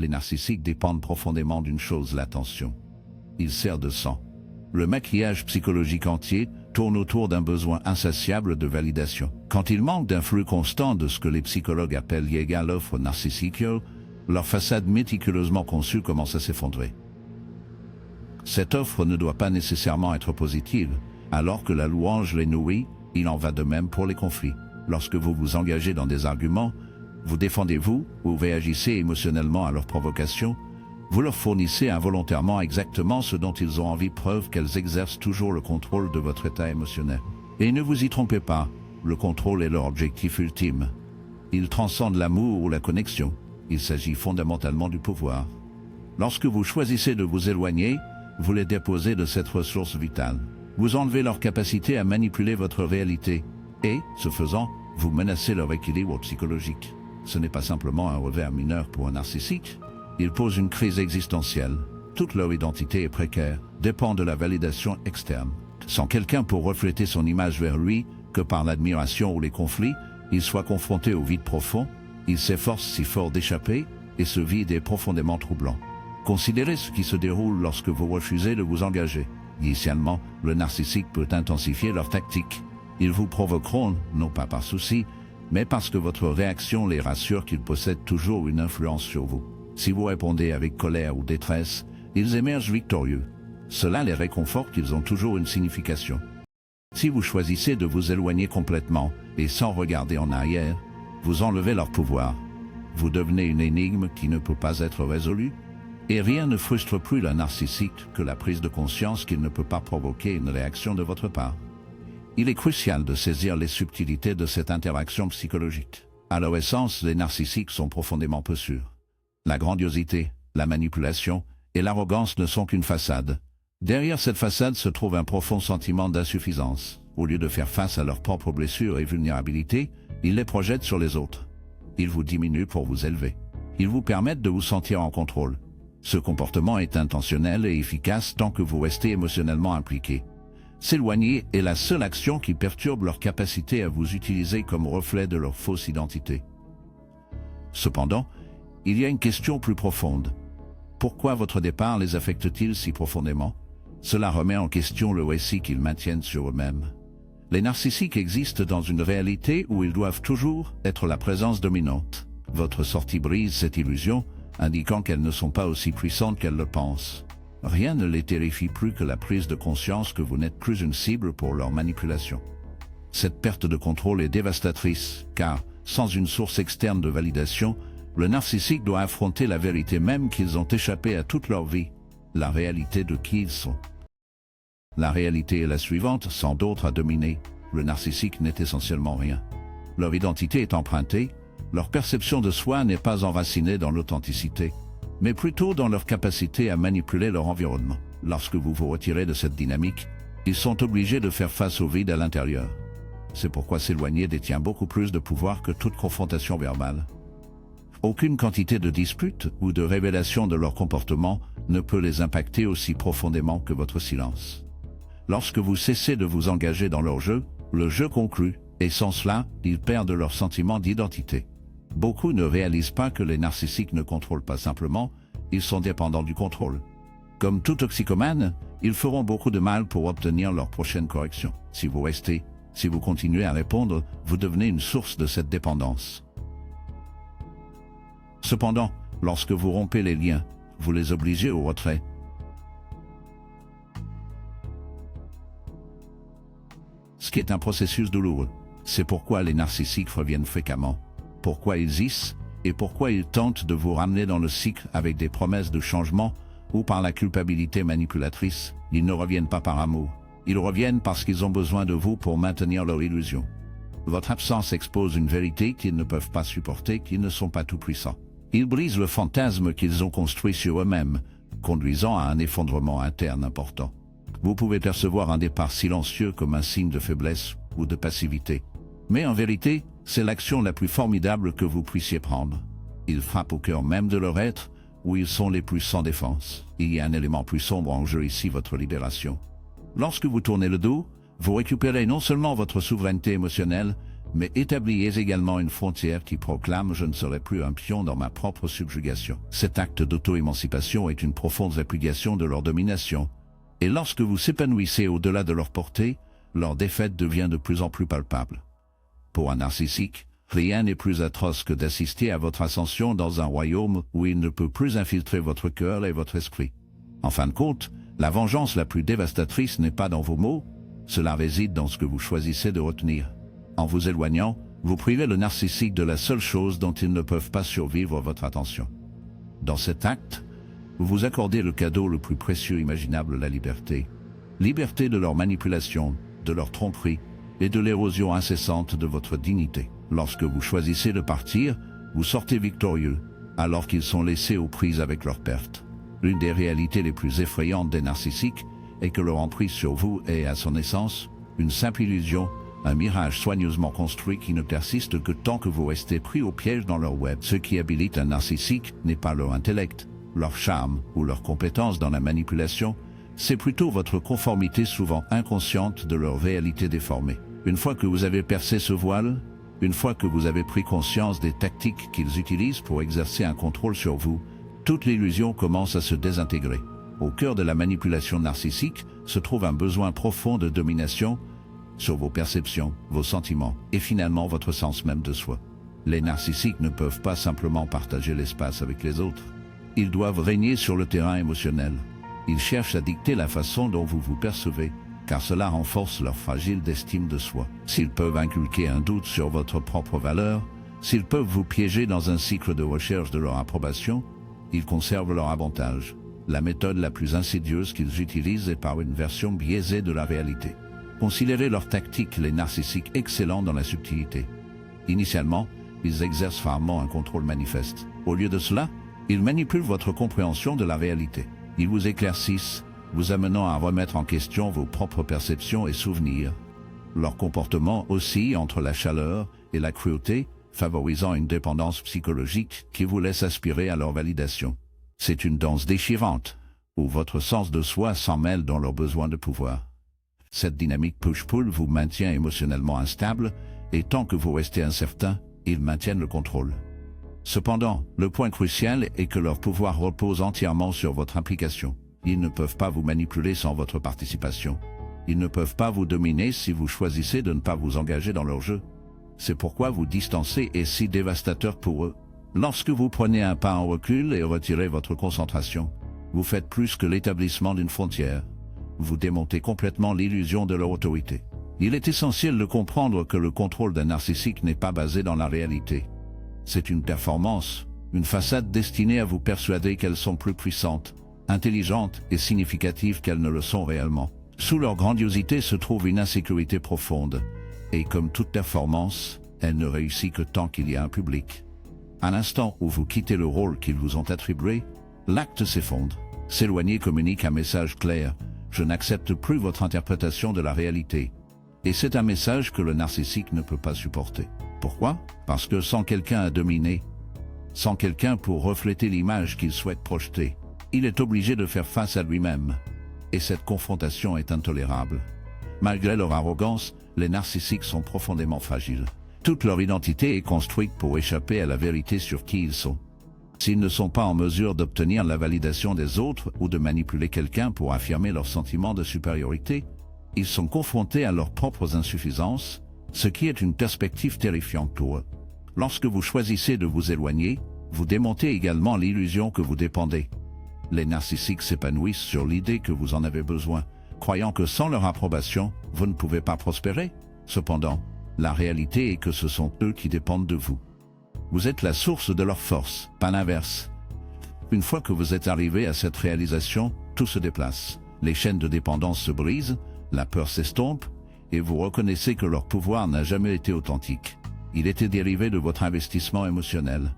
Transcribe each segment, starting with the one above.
les narcissiques dépendent profondément d'une chose, l'attention. Ils servent de sang. Le maquillage psychologique entier tourne autour d'un besoin insatiable de validation. Quand ils manquent d'un flux constant de ce que les psychologues appellent l'offre narcissique, leur façade méticuleusement conçue commence à s'effondrer. Cette offre ne doit pas nécessairement être positive. Alors que la louange les nourrit, il en va de même pour les conflits. Lorsque vous vous engagez dans des arguments, vous défendez-vous ou réagissez émotionnellement à leurs provocations, vous leur fournissez involontairement exactement ce dont ils ont envie, preuve qu'elles exercent toujours le contrôle de votre état émotionnel. Et ne vous y trompez pas, le contrôle est leur objectif ultime. Ils transcendent l'amour ou la connexion. Il s'agit fondamentalement du pouvoir. Lorsque vous choisissez de vous éloigner, vous les déposez de cette ressource vitale. Vous enlevez leur capacité à manipuler votre réalité et, ce faisant, vous menacez leur équilibre psychologique. Ce n'est pas simplement un revers mineur pour un narcissique. Ils posent une crise existentielle. Toute leur identité est précaire, dépend de la validation externe. Sans quelqu'un pour refléter son image vers lui, que par l'admiration ou les conflits, il soit confronté au vide profond, il s'efforce si fort d'échapper, et ce vide est profondément troublant. Considérez ce qui se déroule lorsque vous refusez de vous engager. Initialement, le narcissique peut intensifier leur tactique. Ils vous provoqueront, non pas par souci, mais parce que votre réaction les rassure qu'ils possèdent toujours une influence sur vous. Si vous répondez avec colère ou détresse, ils émergent victorieux. Cela les réconforte qu'ils ont toujours une signification. Si vous choisissez de vous éloigner complètement et sans regarder en arrière, vous enlevez leur pouvoir. Vous devenez une énigme qui ne peut pas être résolue. Et rien ne frustre plus le narcissique que la prise de conscience qu'il ne peut pas provoquer une réaction de votre part. Il est crucial de saisir les subtilités de cette interaction psychologique. À leur essence, les narcissiques sont profondément peu sûrs. La grandiosité, la manipulation et l'arrogance ne sont qu'une façade. Derrière cette façade se trouve un profond sentiment d'insuffisance. Au lieu de faire face à leurs propres blessures et vulnérabilités, ils les projettent sur les autres. Ils vous diminuent pour vous élever. Ils vous permettent de vous sentir en contrôle. Ce comportement est intentionnel et efficace tant que vous restez émotionnellement impliqué. S'éloigner est la seule action qui perturbe leur capacité à vous utiliser comme reflet de leur fausse identité. Cependant, il y a une question plus profonde. Pourquoi votre départ les affecte-t-il si profondément? Cela remet en question le récit qu'ils maintiennent sur eux-mêmes. Les narcissiques existent dans une réalité où ils doivent toujours être la présence dominante. Votre sortie brise cette illusion, indiquant qu'elles ne sont pas aussi puissantes qu'elles le pensent. Rien ne les terrifie plus que la prise de conscience que vous n'êtes plus une cible pour leur manipulation. Cette perte de contrôle est dévastatrice, car, sans une source externe de validation, le narcissique doit affronter la vérité même qu'ils ont échappé à toute leur vie, la réalité de qui ils sont. La réalité est la suivante, sans d'autre à dominer, le narcissique n'est essentiellement rien. Leur identité est empruntée, leur perception de soi n'est pas enracinée dans l'authenticité, mais plutôt dans leur capacité à manipuler leur environnement. Lorsque vous vous retirez de cette dynamique, ils sont obligés de faire face au vide à l'intérieur. C'est pourquoi s'éloigner détient beaucoup plus de pouvoir que toute confrontation verbale. Aucune quantité de dispute ou de révélation de leur comportement ne peut les impacter aussi profondément que votre silence. Lorsque vous cessez de vous engager dans leur jeu, le jeu conclut, et sans cela, ils perdent leur sentiment d'identité. Beaucoup ne réalisent pas que les narcissiques ne contrôlent pas simplement, ils sont dépendants du contrôle. Comme tout toxicomane, ils feront beaucoup de mal pour obtenir leur prochaine correction. Si vous restez, si vous continuez à répondre, vous devenez une source de cette dépendance. Cependant, lorsque vous rompez les liens, vous les obligez au retrait. Ce qui est un processus douloureux. C'est pourquoi les narcissiques reviennent fréquemment, pourquoi ils hissent et pourquoi ils tentent de vous ramener dans le cycle avec des promesses de changement ou par la culpabilité manipulatrice. Ils ne reviennent pas par amour. Ils reviennent parce qu'ils ont besoin de vous pour maintenir leur illusion. Votre absence expose une vérité qu'ils ne peuvent pas supporter, qu'ils ne sont pas tout-puissants. Ils brisent le fantasme qu'ils ont construit sur eux-mêmes, conduisant à un effondrement interne important. Vous pouvez percevoir un départ silencieux comme un signe de faiblesse ou de passivité. Mais en vérité, c'est l'action la plus formidable que vous puissiez prendre. Ils frappent au cœur même de leur être, où ils sont les plus sans défense. Il y a un élément plus sombre en jeu ici, votre libération. Lorsque vous tournez le dos, vous récupérez non seulement votre souveraineté émotionnelle, mais établiez également une frontière qui proclame « je ne serai plus un pion dans ma propre subjugation ». Cet acte d'auto-émancipation est une profonde répudiation de leur domination, et lorsque vous s'épanouissez au-delà de leur portée, leur défaite devient de plus en plus palpable. Pour un narcissique, rien n'est plus atroce que d'assister à votre ascension dans un royaume où il ne peut plus infiltrer votre cœur et votre esprit. En fin de compte, la vengeance la plus dévastatrice n'est pas dans vos mots, cela réside dans ce que vous choisissez de retenir. En vous éloignant, vous privez le narcissique de la seule chose dont ils ne peuvent pas survivre, votre attention. Dans cet acte, vous vous accordez le cadeau le plus précieux imaginable, la liberté. Liberté de leur manipulation, de leur tromperie et de l'érosion incessante de votre dignité. Lorsque vous choisissez de partir, vous sortez victorieux, alors qu'ils sont laissés aux prises avec leurs pertes. L'une des réalités les plus effrayantes des narcissiques est que leur emprise sur vous est, à son essence, une simple illusion, un mirage soigneusement construit qui ne persiste que tant que vous restez pris au piège dans leur web. Ce qui habilite un narcissique n'est pas leur intellect, leur charme ou leur compétence dans la manipulation, c'est plutôt votre conformité souvent inconsciente de leur réalité déformée. Une fois que vous avez percé ce voile, une fois que vous avez pris conscience des tactiques qu'ils utilisent pour exercer un contrôle sur vous, toute l'illusion commence à se désintégrer. Au cœur de la manipulation narcissique se trouve un besoin profond de domination sur vos perceptions, vos sentiments et finalement votre sens même de soi. Les narcissiques ne peuvent pas simplement partager l'espace avec les autres. Ils doivent régner sur le terrain émotionnel. Ils cherchent à dicter la façon dont vous vous percevez, car cela renforce leur fragile estime de soi. S'ils peuvent inculquer un doute sur votre propre valeur, s'ils peuvent vous piéger dans un cycle de recherche de leur approbation, ils conservent leur avantage. La méthode la plus insidieuse qu'ils utilisent est par une version biaisée de la réalité. Considérez leurs tactiques, les narcissiques excellents dans la subtilité. Initialement, ils exercent rarement un contrôle manifeste. Au lieu de cela, ils manipulent votre compréhension de la réalité. Ils vous éclaircissent, vous amenant à remettre en question vos propres perceptions et souvenirs. Leur comportement oscille entre la chaleur et la cruauté, favorisant une dépendance psychologique qui vous laisse aspirer à leur validation. C'est une danse déchirante, où votre sens de soi s'en mêle dans leur besoin de pouvoir. Cette dynamique push-pull vous maintient émotionnellement instable, et tant que vous restez incertain, ils maintiennent le contrôle. Cependant, le point crucial est que leur pouvoir repose entièrement sur votre implication. Ils ne peuvent pas vous manipuler sans votre participation. Ils ne peuvent pas vous dominer si vous choisissez de ne pas vous engager dans leur jeu. C'est pourquoi vous distancer est si dévastateur pour eux. Lorsque vous prenez un pas en recul et retirez votre concentration, vous faites plus que l'établissement d'une frontière. Vous démontez complètement l'illusion de leur autorité. Il est essentiel de comprendre que le contrôle d'un narcissique n'est pas basé dans la réalité. C'est une performance, une façade destinée à vous persuader qu'elles sont plus puissantes, intelligentes et significatives qu'elles ne le sont réellement. Sous leur grandiosité se trouve une insécurité profonde, et comme toute performance, elle ne réussit que tant qu'il y a un public. À l'instant où vous quittez le rôle qu'ils vous ont attribué, l'acte s'effondre. S'éloigner communique un message clair: je n'accepte plus votre interprétation de la réalité. Et c'est un message que le narcissique ne peut pas supporter. Pourquoi? Parce que sans quelqu'un à dominer, sans quelqu'un pour refléter l'image qu'il souhaite projeter, il est obligé de faire face à lui-même. Et cette confrontation est intolérable. Malgré leur arrogance, les narcissiques sont profondément fragiles. Toute leur identité est construite pour échapper à la vérité sur qui ils sont. S'ils ne sont pas en mesure d'obtenir la validation des autres ou de manipuler quelqu'un pour affirmer leur sentiment de supériorité, ils sont confrontés à leurs propres insuffisances, ce qui est une perspective terrifiante pour eux. Lorsque vous choisissez de vous éloigner, vous démontez également l'illusion que vous dépendez. Les narcissiques s'épanouissent sur l'idée que vous en avez besoin, croyant que sans leur approbation, vous ne pouvez pas prospérer. Cependant, la réalité est que ce sont eux qui dépendent de vous. Vous êtes la source de leur force, pas l'inverse. Une fois que vous êtes arrivé à cette réalisation, tout se déplace. Les chaînes de dépendance se brisent, la peur s'estompe, et vous reconnaissez que leur pouvoir n'a jamais été authentique. Il était dérivé de votre investissement émotionnel.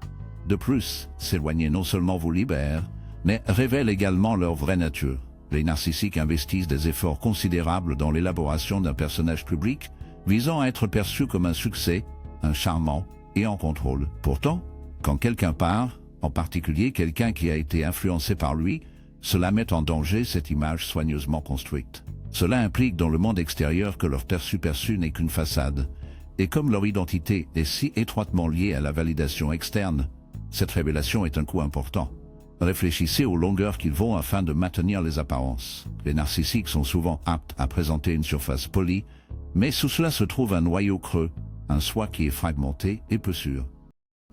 De plus, s'éloigner non seulement vous libère, mais révèle également leur vraie nature. Les narcissiques investissent des efforts considérables dans l'élaboration d'un personnage public, visant à être perçu comme un succès, un charmant et en contrôle. Pourtant, quand quelqu'un part, en particulier quelqu'un qui a été influencé par lui, cela met en danger cette image soigneusement construite. Cela implique dans le monde extérieur que leur perçu n'est qu'une façade, Et comme leur identité est si étroitement liée à la validation externe, cette révélation est un coût important. Réfléchissez aux longueurs qu'ils vont afin de maintenir les apparences. Les narcissiques sont souvent aptes à présenter une surface polie, mais sous cela se trouve un noyau creux, un soi qui est fragmenté et peu sûr.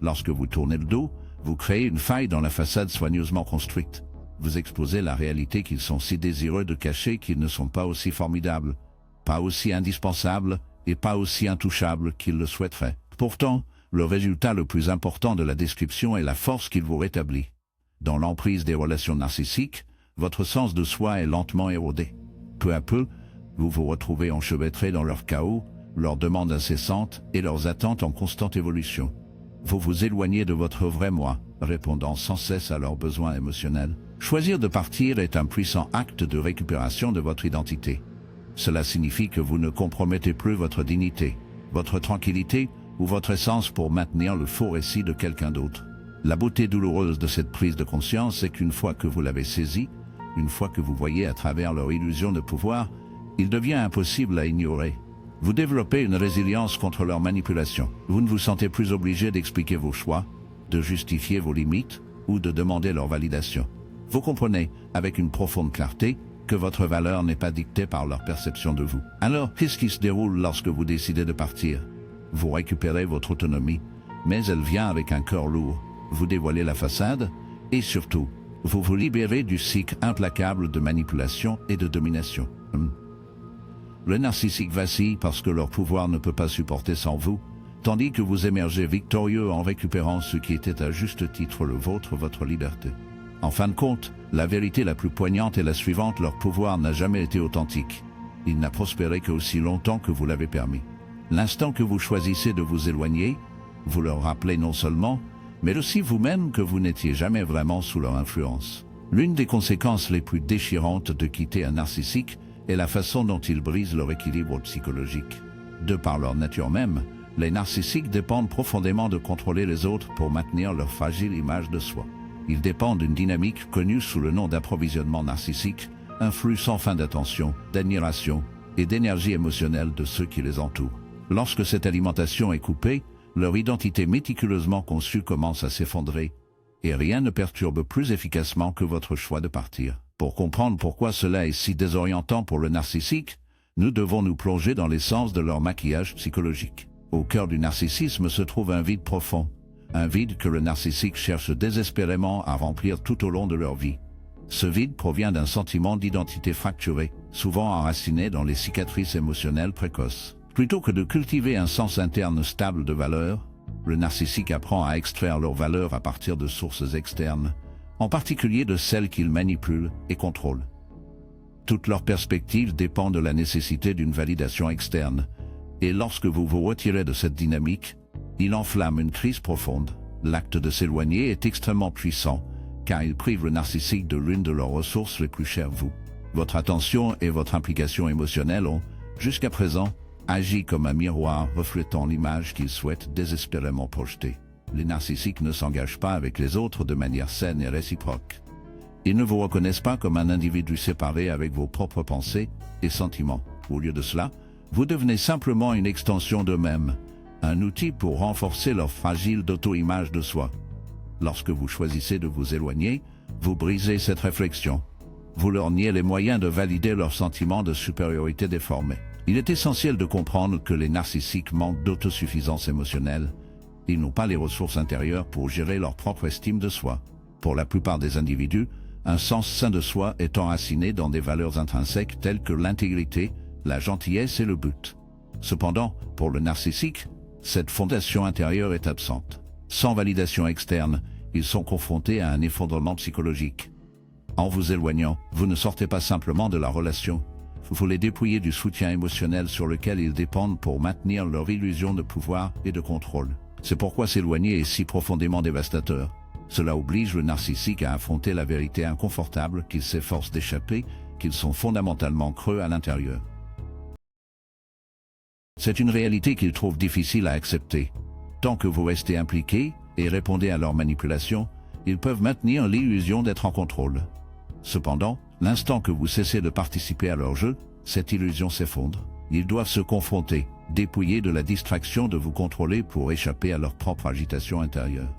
Lorsque vous tournez le dos, vous créez une faille dans la façade soigneusement construite. Vous exposez la réalité qu'ils sont si désireux de cacher qu'ils ne sont pas aussi formidables, pas aussi indispensables et pas aussi intouchables qu'ils le souhaiteraient. Pourtant, le résultat le plus important de la description est la force qu'il vous rétablit. Dans l'emprise des relations narcissiques, votre sens de soi est lentement érodé. Peu à peu, vous vous retrouvez enchevêtré dans leur chaos, leurs demandes incessantes et leurs attentes en constante évolution. Vous vous éloignez de votre vrai moi, répondant sans cesse à leurs besoins émotionnels. Choisir de partir est un puissant acte de récupération de votre identité. Cela signifie que vous ne compromettez plus votre dignité, votre tranquillité ou votre essence pour maintenir le faux récit de quelqu'un d'autre. La beauté douloureuse de cette prise de conscience est qu'une fois que vous l'avez saisie, une fois que vous voyez à travers leur illusion de pouvoir, il devient impossible à ignorer. Vous développez une résilience contre leur manipulation. Vous ne vous sentez plus obligé d'expliquer vos choix, de justifier vos limites ou de demander leur validation. Vous comprenez, avec une profonde clarté, que votre valeur n'est pas dictée par leur perception de vous. Alors, qu'est-ce qui se déroule lorsque vous décidez de partir? Vous récupérez votre autonomie, mais elle vient avec un cœur lourd. Vous dévoilez la façade et surtout, vous vous libérez du cycle implacable de manipulation et de domination. Le narcissique vacille parce que leur pouvoir ne peut pas supporter sans vous, tandis que vous émergez victorieux en récupérant ce qui était à juste titre le vôtre, votre liberté. En fin de compte, la vérité la plus poignante est la suivante: leur pouvoir n'a jamais été authentique. Il n'a prospéré qu'aussi longtemps que vous l'avez permis. L'instant que vous choisissez de vous éloigner, vous leur rappelez non seulement, mais aussi vous-même que vous n'étiez jamais vraiment sous leur influence. L'une des conséquences les plus déchirantes de quitter un narcissique est la façon dont ils brisent leur équilibre psychologique. De par leur nature même, les narcissiques dépendent profondément de contrôler les autres pour maintenir leur fragile image de soi. Ils dépendent d'une dynamique connue sous le nom d'approvisionnement narcissique, un flux sans fin d'attention, d'admiration et d'énergie émotionnelle de ceux qui les entourent. Lorsque cette alimentation est coupée, leur identité méticuleusement conçue commence à s'effondrer, et rien ne perturbe plus efficacement que votre choix de partir. Pour comprendre pourquoi cela est si désorientant pour le narcissique, nous devons nous plonger dans l'essence de leur maquillage psychologique. Au cœur du narcissisme se trouve un vide profond, un vide que le narcissique cherche désespérément à remplir tout au long de leur vie. Ce vide provient d'un sentiment d'identité fracturée, souvent enraciné dans les cicatrices émotionnelles précoces. Plutôt que de cultiver un sens interne stable de valeurs, le narcissique apprend à extraire leurs valeurs à partir de sources externes, en particulier de celles qu'il manipule et contrôle. Toute leur perspective dépend de la nécessité d'une validation externe, et lorsque vous vous retirez de cette dynamique, il enflamme une crise profonde. L'acte de s'éloigner est extrêmement puissant, car il prive le narcissique de l'une de leurs ressources les plus chères vous. Votre attention et votre implication émotionnelle ont, jusqu'à présent, agi comme un miroir reflétant l'image qu'ils souhaitent désespérément projeter. Les narcissiques ne s'engagent pas avec les autres de manière saine et réciproque. Ils ne vous reconnaissent pas comme un individu séparé avec vos propres pensées et sentiments. Au lieu de cela, vous devenez simplement une extension d'eux-mêmes, un outil pour renforcer leur fragile d'auto-image de soi. Lorsque vous choisissez de vous éloigner, vous brisez cette réflexion. Vous leur niez les moyens de valider leur sentiment de supériorité déformé. Il est essentiel de comprendre que les narcissiques manquent d'autosuffisance émotionnelle. Ils n'ont pas les ressources intérieures pour gérer leur propre estime de soi. Pour la plupart des individus, un sens sain de soi est enraciné dans des valeurs intrinsèques telles que l'intégrité, la gentillesse et le but. Cependant, pour le narcissique, cette fondation intérieure est absente. Sans validation externe, ils sont confrontés à un effondrement psychologique. En vous éloignant, vous ne sortez pas simplement de la relation. Vous les dépouillez du soutien émotionnel sur lequel ils dépendent pour maintenir leur illusion de pouvoir et de contrôle. C'est pourquoi s'éloigner est si profondément dévastateur. Cela oblige le narcissique à affronter la vérité inconfortable qu'il s'efforce d'échapper, qu'ils sont fondamentalement creux à l'intérieur. C'est une réalité qu'ils trouvent difficile à accepter. Tant que vous restez impliqué et répondez à leur manipulation, ils peuvent maintenir l'illusion d'être en contrôle. Cependant, l'instant que vous cessez de participer à leur jeu, cette illusion s'effondre. Ils doivent se confronter, dépouillés de la distraction de vous contrôler pour échapper à leur propre agitation intérieure.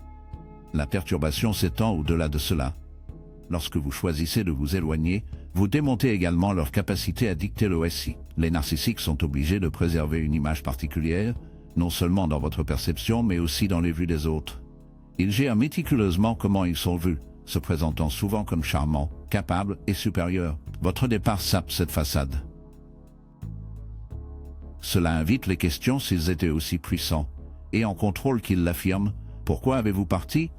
La perturbation s'étend au-delà de cela. Lorsque vous choisissez de vous éloigner, vous démontez également leur capacité à dicter le récit. Les narcissiques sont obligés de préserver une image particulière, non seulement dans votre perception, mais aussi dans les vues des autres. Ils gèrent méticuleusement comment ils sont vus, se présentant souvent comme charmants, capables et supérieurs. Votre départ sape cette façade. Cela invite les questions s'ils étaient aussi puissants, et en contrôle qu'ils l'affirment. Pourquoi avez-vous parti?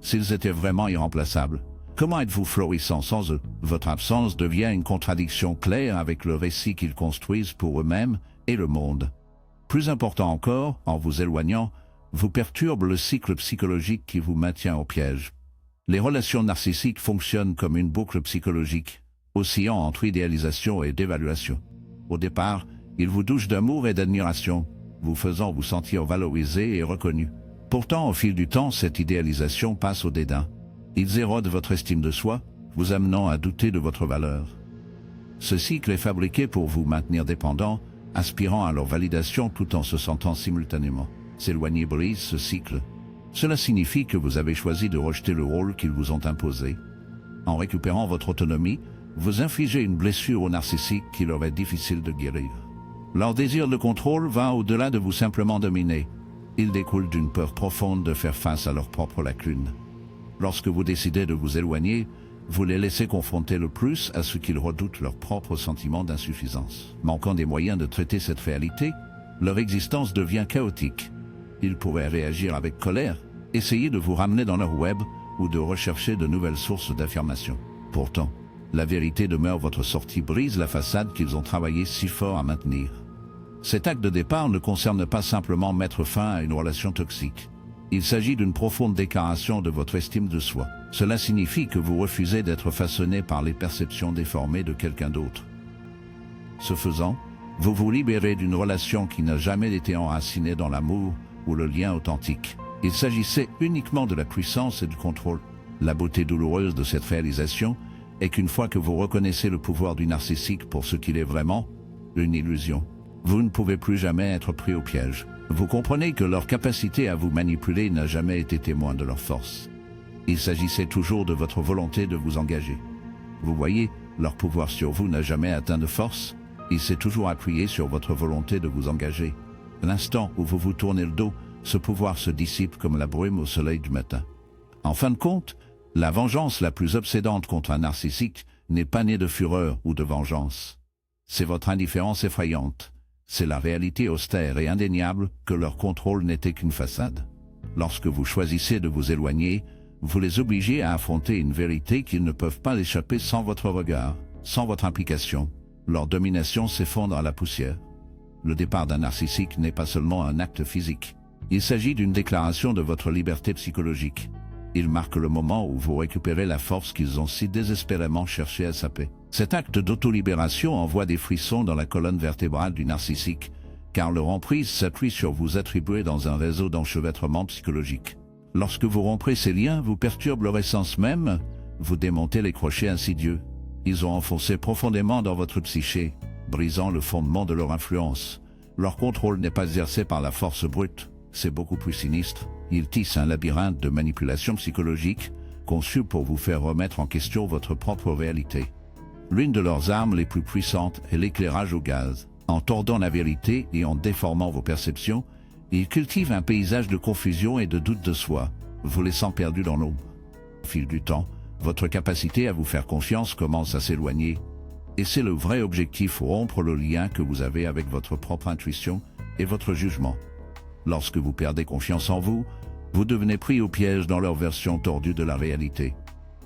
S'ils étaient vraiment irremplaçables, comment êtes-vous florissant sans eux? Votre absence devient une contradiction claire avec le récit qu'ils construisent pour eux-mêmes et le monde. Plus important encore, en vous éloignant, vous perturbe le cycle psychologique qui vous maintient au piège. Les relations narcissiques fonctionnent comme une boucle psychologique, oscillant entre idéalisation et dévaluation. Au départ, ils vous douchent d'amour et d'admiration, vous faisant vous sentir valorisé et reconnu. Pourtant, au fil du temps, cette idéalisation passe au dédain. Ils érodent votre estime de soi, vous amenant à douter de votre valeur. Ce cycle est fabriqué pour vous maintenir dépendant, aspirant à leur validation tout en se sentant simultanément. S'éloigner brise ce cycle. Cela signifie que vous avez choisi de rejeter le rôle qu'ils vous ont imposé. En récupérant votre autonomie, vous infligez une blessure aux narcissiques qui leur est difficile de guérir. Leur désir de contrôle va au-delà de vous simplement dominer. Il découle d'une peur profonde de faire face à leurs propres lacunes. Lorsque vous décidez de vous éloigner, vous les laissez confronter le plus à ce qu'ils redoutent leur propre sentiment d'insuffisance. Manquant des moyens de traiter cette réalité, leur existence devient chaotique. Ils pourraient réagir avec colère, essayer de vous ramener dans leur web ou de rechercher de nouvelles sources d'affirmation. Pourtant, la vérité demeure, votre sortie brise la façade qu'ils ont travaillé si fort à maintenir. Cet acte de départ ne concerne pas simplement mettre fin à une relation toxique. Il s'agit d'une profonde déclaration de votre estime de soi. Cela signifie que vous refusez d'être façonné par les perceptions déformées de quelqu'un d'autre. Ce faisant, vous vous libérez d'une relation qui n'a jamais été enracinée dans l'amour ou le lien authentique. Il s'agissait uniquement de la puissance et du contrôle. La beauté douloureuse de cette réalisation est qu'une fois que vous reconnaissez le pouvoir du narcissique pour ce qu'il est vraiment, une illusion, vous ne pouvez plus jamais être pris au piège. Vous comprenez que leur capacité à vous manipuler n'a jamais été témoin de leur force. Il s'agissait toujours de votre volonté de vous engager. Vous voyez, leur pouvoir sur vous n'a jamais atteint de force, il s'est toujours appuyé sur votre volonté de vous engager. L'instant où vous vous tournez le dos, ce pouvoir se dissipe comme la brume au soleil du matin. En fin de compte, la vengeance la plus obsédante contre un narcissique n'est pas née de fureur ou de vengeance. C'est votre indifférence effrayante. C'est la réalité austère et indéniable que leur contrôle n'était qu'une façade. Lorsque vous choisissez de vous éloigner, vous les obligez à affronter une vérité qu'ils ne peuvent pas échapper sans votre regard, sans votre implication. Leur domination s'effondre à la poussière. Le départ d'un narcissique n'est pas seulement un acte physique. Il s'agit d'une déclaration de votre liberté psychologique. Il marque le moment où vous récupérez la force qu'ils ont si désespérément cherché à saper. Cet acte d'autolibération envoie des frissons dans la colonne vertébrale du narcissique, car leur emprise s'appuie sur vous attribuer dans un réseau d'enchevêtrement psychologique. Lorsque vous rompez ces liens, vous perturbez leur essence même, vous démontez les crochets insidieux. Ils ont enfoncé profondément dans votre psyché, brisant le fondement de leur influence. Leur contrôle n'est pas exercé par la force brute, c'est beaucoup plus sinistre. Ils tissent un labyrinthe de manipulation psychologique, conçu pour vous faire remettre en question votre propre réalité. L'une de leurs armes les plus puissantes est l'éclairage au gaz. En tordant la vérité et en déformant vos perceptions, ils cultivent un paysage de confusion et de doute de soi, vous laissant perdu dans l'ombre. Au fil du temps, votre capacité à vous faire confiance commence à s'éloigner. Et c'est le vrai objectif, rompre le lien que vous avez avec votre propre intuition et votre jugement. Lorsque vous perdez confiance en vous, vous devenez pris au piège dans leur version tordue de la réalité.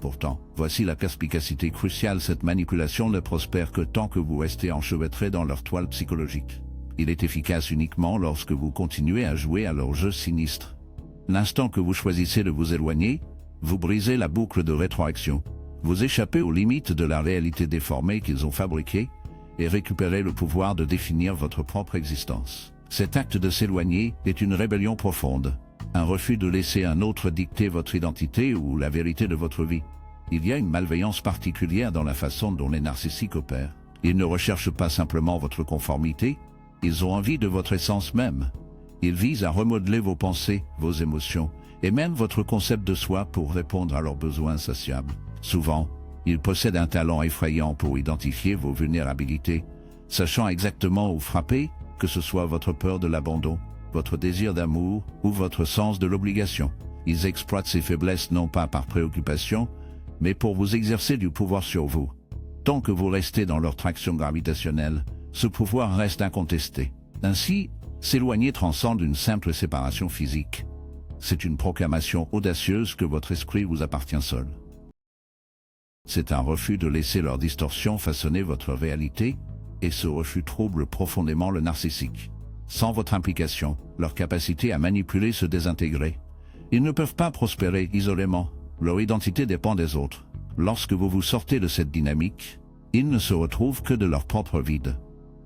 Pourtant, voici la perspicacité cruciale, cette manipulation ne prospère que tant que vous restez enchevêtré dans leur toile psychologique. Il est efficace uniquement lorsque vous continuez à jouer à leur jeu sinistre. L'instant que vous choisissez de vous éloigner, vous brisez la boucle de rétroaction. Vous échappez aux limites de la réalité déformée qu'ils ont fabriquée et récupérez le pouvoir de définir votre propre existence. Cet acte de s'éloigner est une rébellion profonde, un refus de laisser un autre dicter votre identité ou la vérité de votre vie. Il y a une malveillance particulière dans la façon dont les narcissiques opèrent. Ils ne recherchent pas simplement votre conformité, Ils ont envie de votre essence même. Ils visent à remodeler vos pensées, vos émotions, et même votre concept de soi pour répondre à leurs besoins insatiables. Souvent, ils possèdent un talent effrayant pour identifier vos vulnérabilités, sachant exactement où frapper, que ce soit votre peur de l'abandon, votre désir d'amour ou votre sens de l'obligation. Ils exploitent ces faiblesses non pas par préoccupation, mais pour vous exercer du pouvoir sur vous. Tant que vous restez dans leur traction gravitationnelle, ce pouvoir reste incontesté. Ainsi, s'éloigner transcende une simple séparation physique. C'est une proclamation audacieuse que votre esprit vous appartient seul. C'est un refus de laisser leur distorsion façonner votre réalité, et ce refus trouble profondément le narcissique. Sans votre implication, leur capacité à manipuler se désintégrer. Ils ne peuvent pas prospérer isolément, leur identité dépend des autres. Lorsque vous vous sortez de cette dynamique, ils ne se retrouvent que de leur propre vide.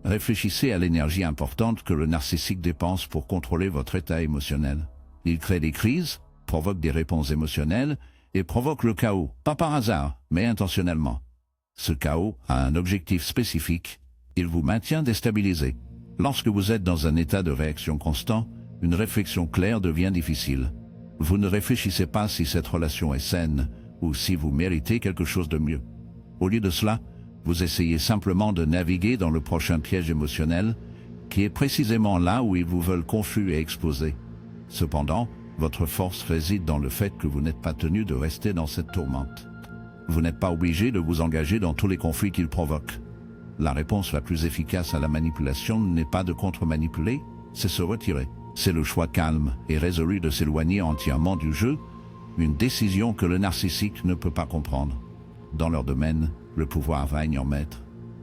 Réfléchissez à l'énergie importante que le narcissique dépense pour contrôler votre état émotionnel. Il crée des crises, provoque des réponses émotionnelles et provoque le chaos, pas par hasard, mais intentionnellement. Ce chaos a un objectif spécifique, il vous maintient déstabilisé. Lorsque vous êtes dans un état de réaction constant, une réflexion claire devient difficile. Vous ne réfléchissez pas si cette relation est saine ou si vous méritez quelque chose de mieux. Au lieu de cela, vous essayez simplement de naviguer dans le prochain piège émotionnel, qui est précisément là où ils vous veulent confus et exposés. Cependant, votre force réside dans le fait que vous n'êtes pas tenu de rester dans cette tourmente. Vous n'êtes pas obligé de vous engager dans tous les conflits qu'ils provoquent. La réponse la plus efficace à la manipulation n'est pas de contre-manipuler, c'est se retirer. C'est le choix calme et résolu de s'éloigner entièrement du jeu, une décision que le narcissique ne peut pas comprendre. Dans leur domaine, le pouvoir règne en maître.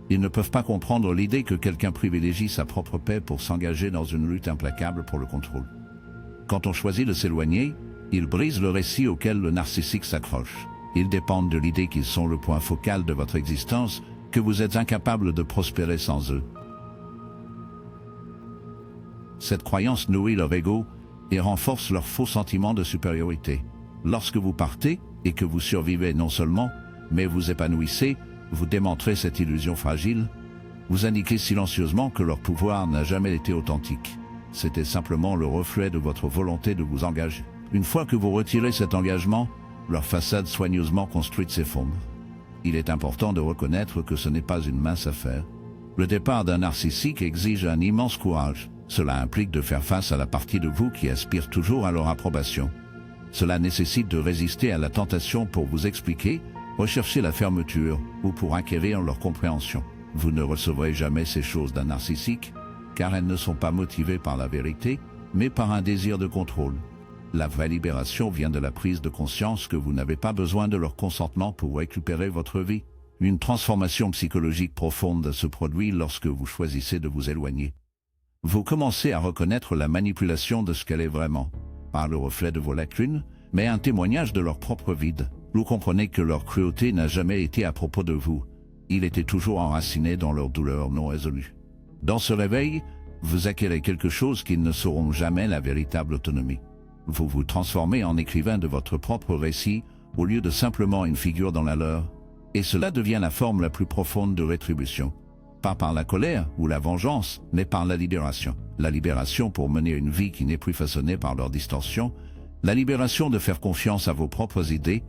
Ils ne peuvent pas comprendre l'idée que quelqu'un privilégie sa propre paix pour s'engager dans une lutte implacable pour le contrôle. Quand on choisit de s'éloigner, ils brisent le récit auquel le narcissique s'accroche. Ils dépendent de l'idée qu'ils sont le point focal de votre existence, que vous êtes incapable de prospérer sans eux. Cette croyance nourrit leur ego et renforce leur faux sentiment de supériorité. Lorsque vous partez et que vous survivez non seulement, mais vous épanouissez, vous démontrez cette illusion fragile, vous indiquez silencieusement que leur pouvoir n'a jamais été authentique. C'était simplement le reflet de votre volonté de vous engager. Une fois que vous retirez cet engagement, leur façade soigneusement construite s'effondre. Il est important de reconnaître que ce n'est pas une mince affaire. Le départ d'un narcissique exige un immense courage. Cela implique de faire face à la partie de vous qui aspire toujours à leur approbation. Cela nécessite de résister à la tentation pour vous expliquer, rechercher la fermeture ou pour acquérir leur compréhension. Vous ne recevrez jamais ces choses d'un narcissique, car elles ne sont pas motivées par la vérité, mais par un désir de contrôle. La vraie libération vient de la prise de conscience que vous n'avez pas besoin de leur consentement pour récupérer votre vie. Une transformation psychologique profonde se produit lorsque vous choisissez de vous éloigner. Vous commencez à reconnaître la manipulation de ce qu'elle est vraiment, par le reflet de vos lacunes, mais un témoignage de leur propre vide. Vous comprenez que leur cruauté n'a jamais été à propos de vous. Il était toujours enraciné dans leur douleur non résolue. Dans ce réveil, vous acquérez quelque chose qu'ils ne sauront jamais, la véritable autonomie. Vous vous transformez en écrivain de votre propre récit, au lieu de simplement une figure dans la leur, et cela devient la forme la plus profonde de rétribution. Pas par la colère ou la vengeance, mais par la libération. La libération pour mener une vie qui n'est plus façonnée par leur distorsion, la libération de faire confiance à vos propres idées,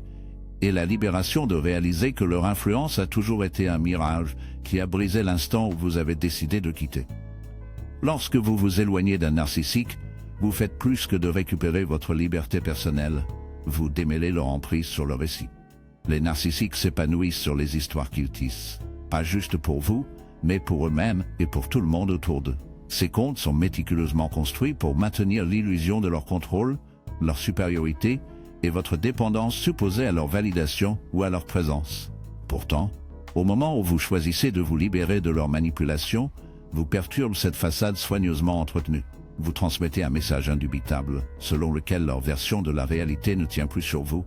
et la libération de réaliser que leur influence a toujours été un mirage qui a brisé l'instant où vous avez décidé de quitter. Lorsque vous vous éloignez d'un narcissique, vous faites plus que de récupérer votre liberté personnelle, vous démêlez leur emprise sur le récit. Les narcissiques s'épanouissent sur les histoires qu'ils tissent, pas juste pour vous, mais pour eux-mêmes et pour tout le monde autour d'eux. Ces contes sont méticuleusement construits pour maintenir l'illusion de leur contrôle, leur supériorité et votre dépendance supposée à leur validation ou à leur présence. Pourtant, au moment où vous choisissez de vous libérer de leur manipulation, vous perturbez cette façade soigneusement entretenue. Vous transmettez un message indubitable, selon lequel leur version de la réalité ne tient plus sur vous,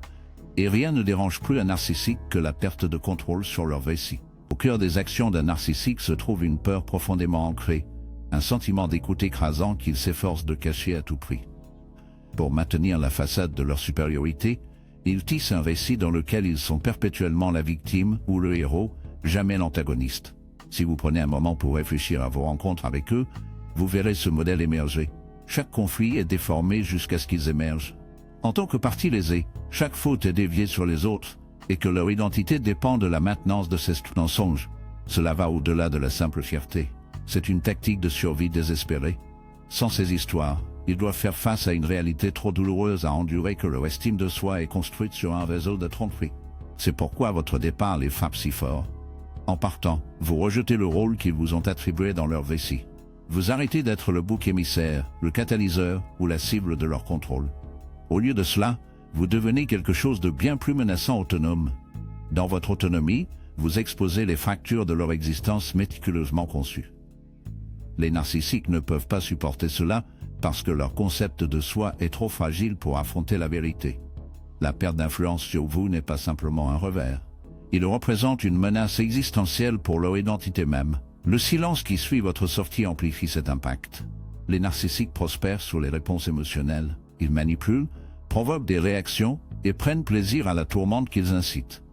et rien ne dérange plus un narcissique que la perte de contrôle sur leur récit. Au cœur des actions d'un narcissique se trouve une peur profondément ancrée, un sentiment d'écoute écrasant qu'ils s'efforcent de cacher à tout prix. Pour maintenir la façade de leur supériorité, ils tissent un récit dans lequel ils sont perpétuellement la victime ou le héros, jamais l'antagoniste. Si vous prenez un moment pour réfléchir à vos rencontres avec eux, vous verrez ce modèle émerger. Chaque conflit est déformé jusqu'à ce qu'ils émergent. En tant que partie lésée, chaque faute est déviée sur les autres, et que leur identité dépend de la maintenance de ces mensonges. Cela va au-delà de la simple fierté. C'est une tactique de survie désespérée. Sans ces histoires, ils doivent faire face à une réalité trop douloureuse à endurer que leur estime de soi est construite sur un réseau de tromperies. C'est pourquoi votre départ les frappe si fort. En partant, vous rejetez le rôle qu'ils vous ont attribué dans leur récit. Vous arrêtez d'être le bouc émissaire, le catalyseur ou la cible de leur contrôle. Au lieu de cela, vous devenez quelque chose de bien plus menaçant autonome. Dans votre autonomie, vous exposez les fractures de leur existence méticuleusement conçues. Les narcissiques ne peuvent pas supporter cela parce que leur concept de soi est trop fragile pour affronter la vérité. La perte d'influence sur vous n'est pas simplement un revers. Il représente une menace existentielle pour leur identité même. Le silence qui suit votre sortie amplifie cet impact. Les narcissiques prospèrent sur les réponses émotionnelles. Ils manipulent, provoquent des réactions et prennent plaisir à la tourmente qu'ils incitent.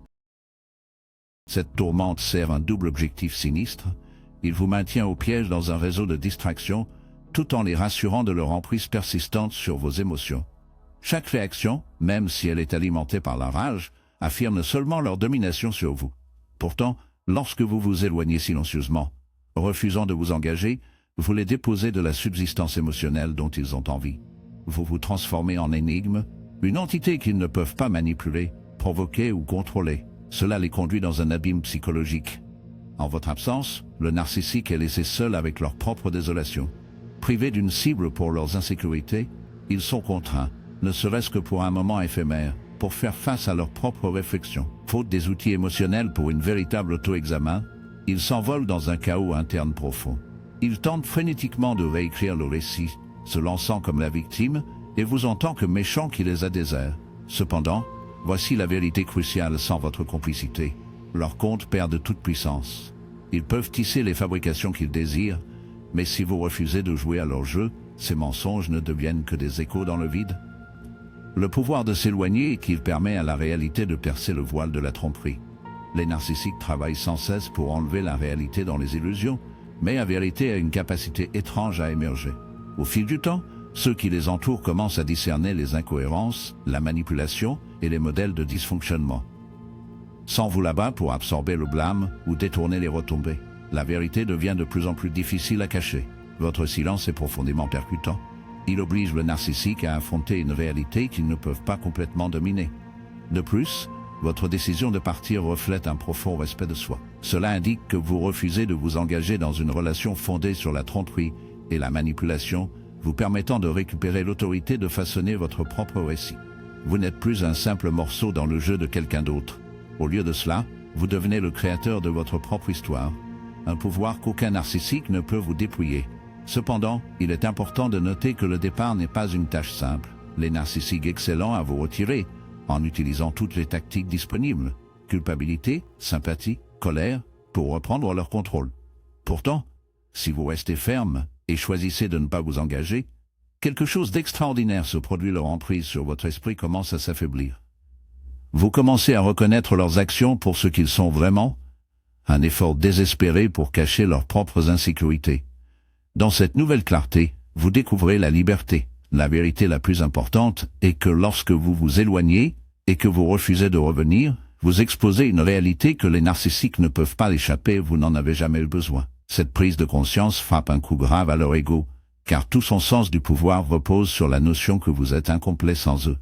Cette tourmente sert un double objectif sinistre. Il vous maintient au piège dans un réseau de distraction, tout en les rassurant de leur emprise persistante sur vos émotions. Chaque réaction, même si elle est alimentée par la rage, affirme seulement leur domination sur vous. Pourtant, lorsque vous vous éloignez silencieusement, refusant de vous engager, vous les déposez de la subsistance émotionnelle dont ils ont envie. Vous vous transformez en énigme, une entité qu'ils ne peuvent pas manipuler, provoquer ou contrôler. Cela les conduit dans un abîme psychologique. En votre absence, le narcissique est laissé seul avec leur propre désolation. Privés d'une cible pour leurs insécurités, ils sont contraints, ne serait-ce que pour un moment éphémère, pour faire face à leurs propres réflexions. Faute des outils émotionnels pour une véritable auto-examen, ils s'envolent dans un chaos interne profond. Ils tentent frénétiquement de réécrire le récit, se lançant comme la victime, et vous en tant que méchant qui les a déserts. Cependant, voici la vérité cruciale sans votre complicité. Leurs comptes perdent toute puissance. Ils peuvent tisser les fabrications qu'ils désirent, mais si vous refusez de jouer à leur jeu, ces mensonges ne deviennent que des échos dans le vide. Le pouvoir de s'éloigner est qu'il permet à la réalité de percer le voile de la tromperie. Les narcissiques travaillent sans cesse pour enlever la réalité dans les illusions, mais la vérité a une capacité étrange à émerger. Au fil du temps, ceux qui les entourent commencent à discerner les incohérences, la manipulation et les modèles de dysfonctionnement. Sans vous là-bas pour absorber le blâme ou détourner les retombées, la vérité devient de plus en plus difficile à cacher. Votre silence est profondément percutant. Il oblige le narcissique à affronter une réalité qu'ils ne peuvent pas complètement dominer. De plus, votre décision de partir reflète un profond respect de soi. Cela indique que vous refusez de vous engager dans une relation fondée sur la tromperie et la manipulation, vous permettant de récupérer l'autorité de façonner votre propre récit. Vous n'êtes plus un simple morceau dans le jeu de quelqu'un d'autre. Au lieu de cela, vous devenez le créateur de votre propre histoire, un pouvoir qu'aucun narcissique ne peut vous dépouiller. Cependant, il est important de noter que le départ n'est pas une tâche simple. Les narcissiques excellent à vous retirer, en utilisant toutes les tactiques disponibles, culpabilité, sympathie, colère, pour reprendre leur contrôle. Pourtant, si vous restez ferme et choisissez de ne pas vous engager, quelque chose d'extraordinaire se produit. Leur emprise sur votre esprit commence à s'affaiblir. Vous commencez à reconnaître leurs actions pour ce qu'ils sont vraiment, un effort désespéré pour cacher leurs propres insécurités. Dans cette nouvelle clarté, vous découvrez la liberté. La vérité la plus importante est que lorsque vous vous éloignez et que vous refusez de revenir, vous exposez une réalité que les narcissiques ne peuvent pas échapper, vous n'en avez jamais eu besoin. Cette prise de conscience frappe un coup grave à leur ego, car tout son sens du pouvoir repose sur la notion que vous êtes incomplet sans eux.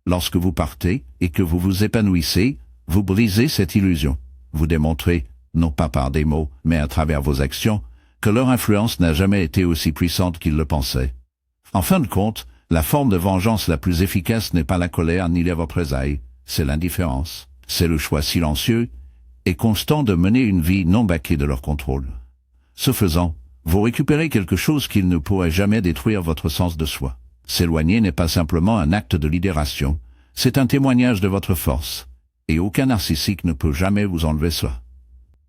Lorsque vous partez et que vous vous épanouissez, vous brisez cette illusion. Vous démontrez, non pas par des mots, mais à travers vos actions, que leur influence n'a jamais été aussi puissante qu'ils le pensaient. En fin de compte, la forme de vengeance la plus efficace n'est pas la colère ni les représailles, c'est l'indifférence. C'est le choix silencieux et constant de mener une vie non baquée de leur contrôle. Ce faisant, vous récupérez quelque chose qu'il ne pourrait jamais détruire, votre sens de soi. S'éloigner n'est pas simplement un acte de libération, c'est un témoignage de votre force, et aucun narcissique ne peut jamais vous enlever ça.